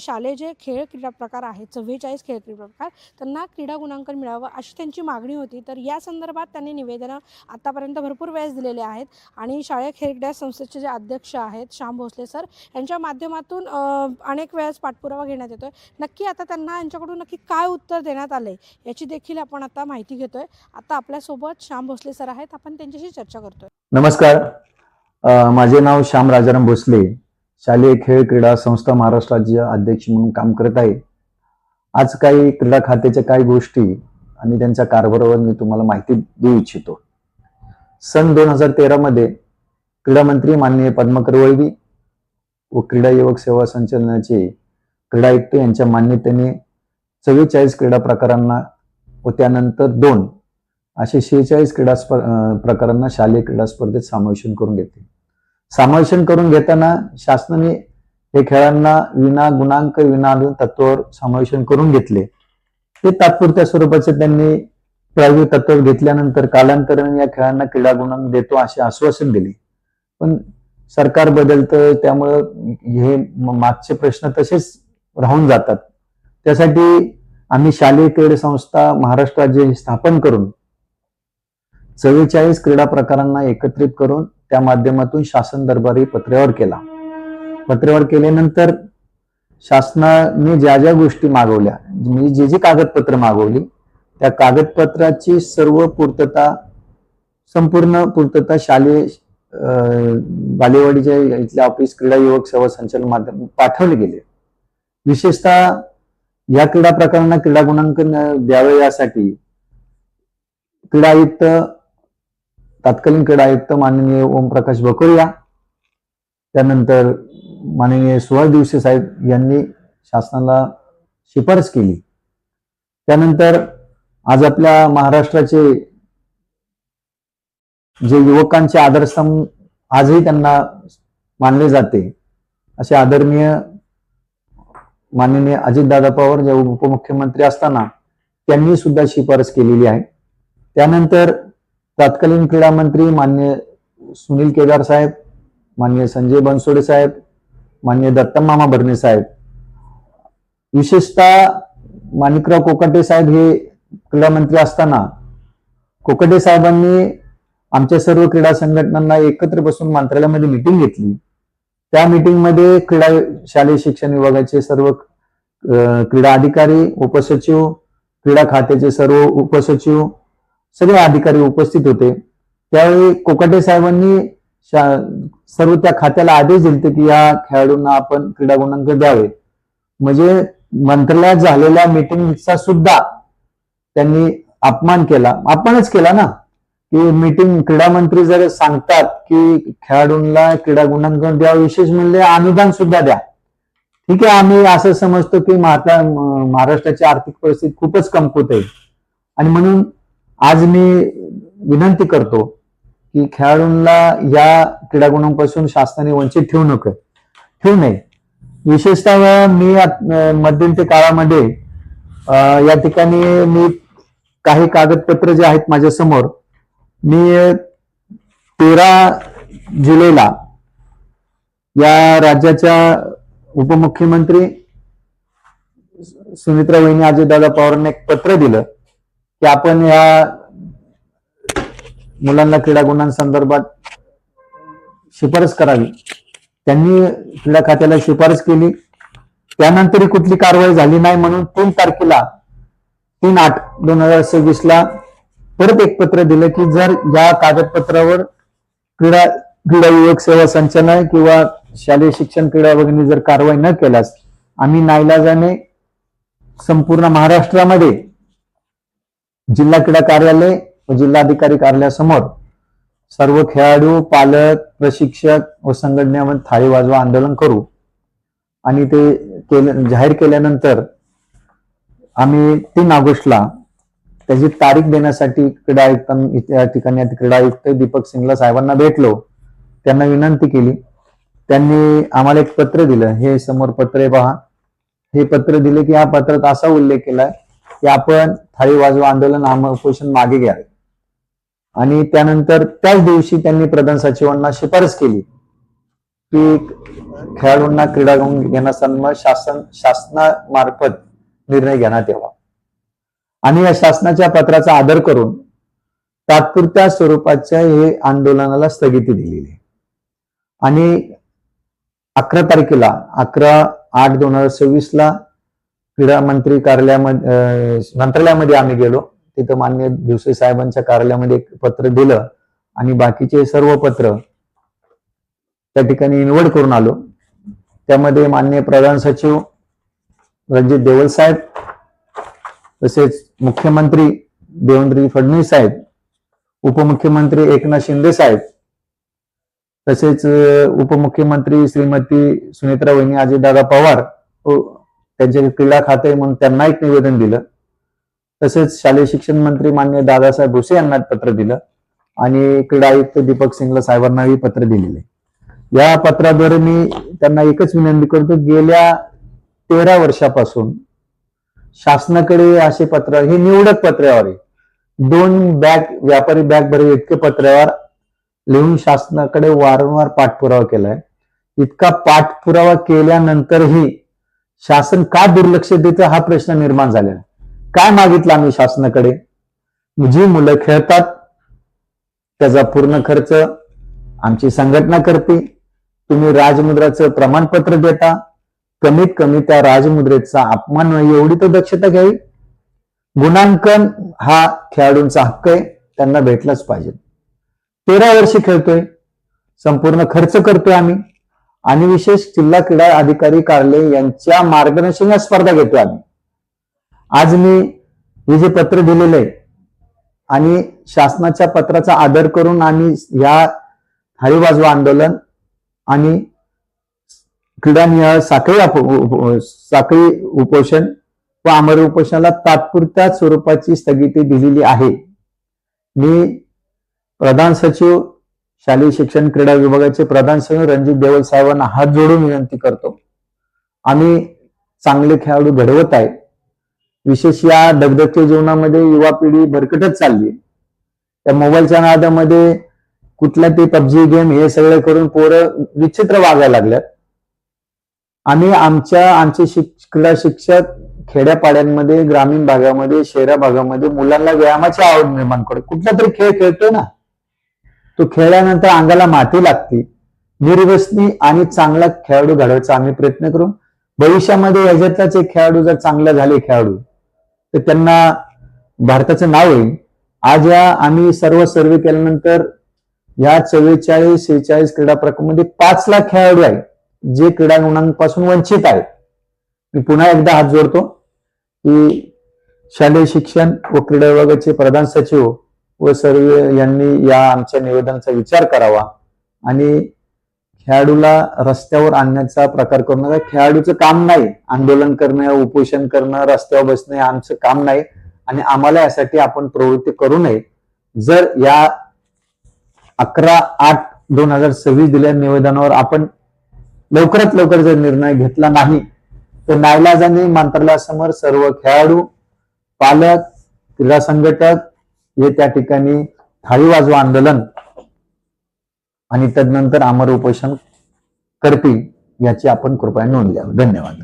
शालेय जे खेळ क्रीडा प्रकार आहेत 44 खेळ क्रीडा प्रकार त्यांना क्रीडा गुणांकन मिळावं अशी त्यांची मागणी होती. तर या संदर्भात त्यांनी निवेदनं आतापर्यंत भरपूर वेळेस दिलेले आहेत आणि शालेय खेळ क्रीडा संस्थेचे जे अध्यक्ष आहेत श्याम भोसले सर यांच्या माध्यमातून अनेक वेळेस पाठपुरावा घेण्यात येतोय. नक्की आता त्यांना यांच्याकडून नक्की काय उत्तर देण्यात आलंय याची देखील आपण आता माहिती घेतोय. आता आपल्यासोबत श्याम भोसले सर आहेत, आपण त्यांच्याशी चर्चा करतोय. नमस्कार, माझे नाव श्याम राजाराम भोसले, शालेय खेळ क्रीडा संस्था महाराष्ट्र राज्य अध्यक्ष म्हणून काम करत आहे. आज काही क्रीडा खात्याच्या काही गोष्टी आणि त्यांच्या कारभारावर मी तुम्हाला माहिती देऊ इच्छितो. सन 2013 मध्ये क्रीडा मंत्री माननीय पद्माकर वळवी व क्रीडा युवक सेवा संचालनाचे क्रीडा आयुक्त यांच्या मान्यतेने 44 क्रीडा प्रकारांना व त्यानंतर 2 असे 46 क्रीडा प्रकारांना शालेय क्रीडा स्पर्धेत समावेशन करून घेतले. समावेशन करून घेताना शासनाने हे खेळांना विना गुणांक विना तत्वावर समावेशन करून घेतले. ते तात्पुरत्या स्वरूपाचे त्यांनी प्रायोगिक तत्व घेतल्यानंतर कालांतराने या खेळांना क्रीडा गुणांक देतो असे आश्वासन दिले. पण सरकार बदलतं, त्यामुळं हे मागचे प्रश्न तसेच राहून जातात. त्यासाठी आम्ही शालेय क्रीडा संस्था महाराष्ट्र राज्य स्थापन करून 44 क्रीडा प्रकारांना एकत्रित करून त्या माध्यमातून शासन दरबारी पत्र्यावर केला. पत्र्यावर केल्यानंतर शासनाने ज्या ज्या गोष्टी मागवल्या, म्हणजे जे जे कागदपत्र मागवली त्या कागदपत्राची संपूर्ण पूर्तता शालेय बालेवाडीच्या इथल्या ऑफिस क्रीडा युवक सेवा संचालन माध्यम पाठवले गेले. विशेषतः या क्रीडा प्रकारांना क्रीडा गुणांकन द्यावे यासाठी क्रीडा आयुक्त, तत्कालीन क्रीडा आयुक्त माननीय ओमप्रकाश बकोरिया, त्यानंतर माननीय सुहास दिवसे साहेब यांनी शासनाला शिफारस केली. त्यानंतर आज आपल्या महाराष्ट्राचे जे युवकांचे आदर्शस्तंभ आजही त्यांना मानले जाते असे आदरणीय माननीय अजितदादा पवार जे उपमुख्यमंत्री असताना त्यांनी सुद्धा शिफारस केलेली आहे. त्यानंतर तत्कालीन क्रीडा मंत्री माननीय सुनील केदार साहेब, माननीय संजय बनसोडे साहेब, माननीय दत्तमामा भरणे साहेब, विशेषतः माणिकराव कोकाटे साहेब हे क्रीडा मंत्री असताना कोकाटे साहेबांनी आमच्या सर्व क्रीडा संघटनांना एकत्र बसून मंत्रालयामध्ये मीटिंग घेतली. त्या मीटिंगमध्ये क्रीडा शालेय शिक्षण विभागाचे सर्व क्रीडा अधिकारी, उपसचिव, क्रीडा खात्याचे सर्व उपसचिव, सगळे अधिकारी उपस्थित होते. त्यावेळी कोकाटे साहेबांनी सर्व त्या खात्याला आदेश दिले की या खेळाडूंना आपण क्रीडा गुणांक द्यावे. म्हणजे मंत्रालयात झालेल्या मीटिंगचा सुद्धा त्यांनी अपमान केला. अपमानच केला ना, की मीटिंग क्रीडा मंत्री जर सांगतात की खेळाडूंना क्रीडा गुणांकन द्यावं, विशेष म्हणजे अनुदान सुद्धा द्या. ठीक आहे, आम्ही असं समजतो की महाराष्ट्राची आर्थिक परिस्थिती खूपच कमकुवत आहे आणि म्हणून आज मी विनंती करतो की खेळाडूंना या क्रीडा गुणांपासून शासनाने वंचित ठेवू नये. विशेषतः मी मध्यंतरी काळामध्ये या ठिकाणी मी काही कागदपत्र जे आहेत माझ्या समोर, मी 13 जुलैला या राज्याच्या उपमुख्यमंत्री सुमित्रा वहिनी अजितदादा पवारांना एक पत्र दिलं की आपण या मुलांना क्रीडा गुणांसंदर्भात शिफारस करावी. त्यांनी क्रीडा खात्याला शिफारस केली. त्यानंतरही कुठली कारवाई झाली नाही, म्हणून 3 तारखेला 3/8/2026 ला परत एक पत्र दिलं की जर या कागदपत्रावर क्रीडा युवक सेवा संचालनालय किंवा शालेय शिक्षण क्रीडा विभागाने जर कारवाई न केल्यास आम्ही नाईलाजाने संपूर्ण महाराष्ट्रामध्ये जिल्हा क्रीडा कार्यालय व जिल्हाधिकारी कार्यालयासमोर सर्व खेळाडू, पालक, प्रशिक्षक व संघटनेमध्ये थाळी वाजवा आंदोलन करू. आणि ते जाहीर केल्यानंतर आम्ही 3 ऑगस्टला त्याची तारीख देण्यासाठी क्रीडा आयुक्तांना ठिकाणी क्रीडा आयुक्त दीपक सिंगला साहेबांना भेटलो. त्यांना विनंती केली. त्यांनी आम्हाला एक पत्र दिलं. हे समोर पत्र आहे पहा. हे पत्र दिले की या पत्रात असा उल्लेख केलाय की आपण थाळी वाजवा आंदोलन उपोषण मागे घ्यावे. आणि त्यानंतर त्याच दिवशी त्यांनी प्रधान सचिवांना शिफारस केली की खेळाडूंना क्रीडा घेण्यासंदर्भात शासनामार्फत निर्णय घेण्यात यावा आणि या शासनाच्या पत्राचा आदर करून तात्पुरत्या स्वरूपाच्या हे आंदोलनाला स्थगिती दिलेली आहे. आणि 11 तारखेला 11/8/2026 ला क्रीडा मंत्री मंत्रालयामध्ये आम्ही गेलो. तिथं माननीय भुसे साहेबांच्या कार्यालयामध्ये एक पत्र दिलं आणि बाकीचे सर्व पत्र त्या ठिकाणी निवड करून आलो. त्यामध्ये माननीय प्रधान सचिव रणजित देवल साहेब, तसेच मुख्यमंत्री देवेंद्रजी फडणवीस साहेब, उपमुख्यमंत्री एकनाथ शिंदे साहेब, तसेच उपमुख्यमंत्री श्रीमती सुनेत्रा वहिनी अजितदादा पवार त्यांचे क्रीडा खाते म्हणून त्यांना एक निवेदन दिलं. तसेच शालेय शिक्षण मंत्री माननीय दादासाहेब भुसे यांना पत्र दिलं आणि क्रीडा आयुक्त दीपक सिंगला साहेबांनाही पत्र दिलेले. या पत्राद्वारे मी त्यांना एकच विनंती करतो, गेल्या 13 वर्षापासून शासनाकडे असे पत्र, हे निवडक पत्रावर आहे, 2 व्यापारी बॅग भरे इतके पत्रावर लिहून शासनाकडे वारंवार पाठपुरावा केलाय. इतका पाठपुरावा केल्यानंतरही शासन का दुर्लक्ष देतं हा प्रश्न निर्माण झालेला. काय मागितलं आम्ही शासनाकडे? जी मुलं खेळतात त्याचा पूर्ण खर्च आमची संघटना करते. तुम्ही राजमुद्राचं प्रमाणपत्र देता, कमीत कमी त्या राजमुद्रेचा अपमान नाही एवढी तर दक्षता घ्यावी. गुणांकन हा खेळाडूंचा हक्क आहे, त्यांना भेटलाच पाहिजे. 13 वर्षे खेळतोय, संपूर्ण खर्च करतोय आम्ही आणि विशेष जिल्हा क्रीडा अधिकारी कार्यालय यांच्या मार्गदर्शन या स्पर्धा घेतोय आम्ही. आज मी हे जे पत्र दिलेलं आहे आणि शासनाच्या पत्राचा आदर करून आम्ही या थाळी वाजवा आंदोलन आणि क्रीडा निहाळ साखळी उपोषण व आमरण उपोषणाला तात्पुरत्या स्वरूपाची स्थगिती दिलेली आहे. मी प्रधान सचिव शालेय शिक्षण क्रीडा विभागाचे प्रधान सचिव रणजित देवल साहेबांना हात जोडून विनंती करतो. आम्ही चांगले खेळाडू घडवत आहे. विशेष या दगदगत्या जीवनामध्ये युवा पिढी भरकटत चालली. त्या मोबाईलच्या नादामध्ये कुठल्या ते पबजी गेम हे सगळे करून पोरं विचित्र वागायला लागल्यात. आम्ही आमचे क्रीडा शिक्षक खेड्यापाड्यांमध्ये, ग्रामीण भागामध्ये, शहरा भागामध्ये मुलांना व्यायामाची आवड निर्माण करतो. कुठला तरी खेळ खेळतोय ना, तो खेळल्यानंतर अंगाला माती लागते. निर्व्यसनी आणि चांगला खेळाडू घडवायचा आम्ही प्रयत्न करू. भविष्यामध्ये याच्यातलाच एक खेळाडू जर चांगला झाले खेळाडू तर त्यांना भारताचं नाव येईल. आज आम्ही सर्वे केल्यानंतर या 44-46 क्रीडा प्रकारामध्ये 5 लाख खेळाडू आहेत जे क्रीडा गुणांपासून वंचित आहेत. मी पुन्हा एकदा हात जोडतो की शालेय शिक्षण व क्रीडा विभागाचे प्रधान सचिव व सर्व यांनी या आमच्या निवेदनाचा विचार करावा आणि खेळाडूला रस्त्यावर आणण्याचा प्रकार करू नका. खेळाडूचं काम नाही आंदोलन करणं, उपोषण करणं, रस्त्यावर बसणं, हे आमचं काम नाही आणि आम्हाला यासाठी आपण प्रवृत्ती करू नये. जर या 11/8/2026 दिलेल्या निवेदनावर आपण लवकरात लवकर जर निर्णय घेतला नाही तर नाईलाजाने मंत्रालयासमोर सर्व खेळाडू, पालक, क्रीडा संघटक हे त्या ठिकाणी थाळी वाजवा आंदोलन आणि तदनंतर आमरण उपोषण करतील याची आपण कृपया नोंद घ्यावी. धन्यवाद.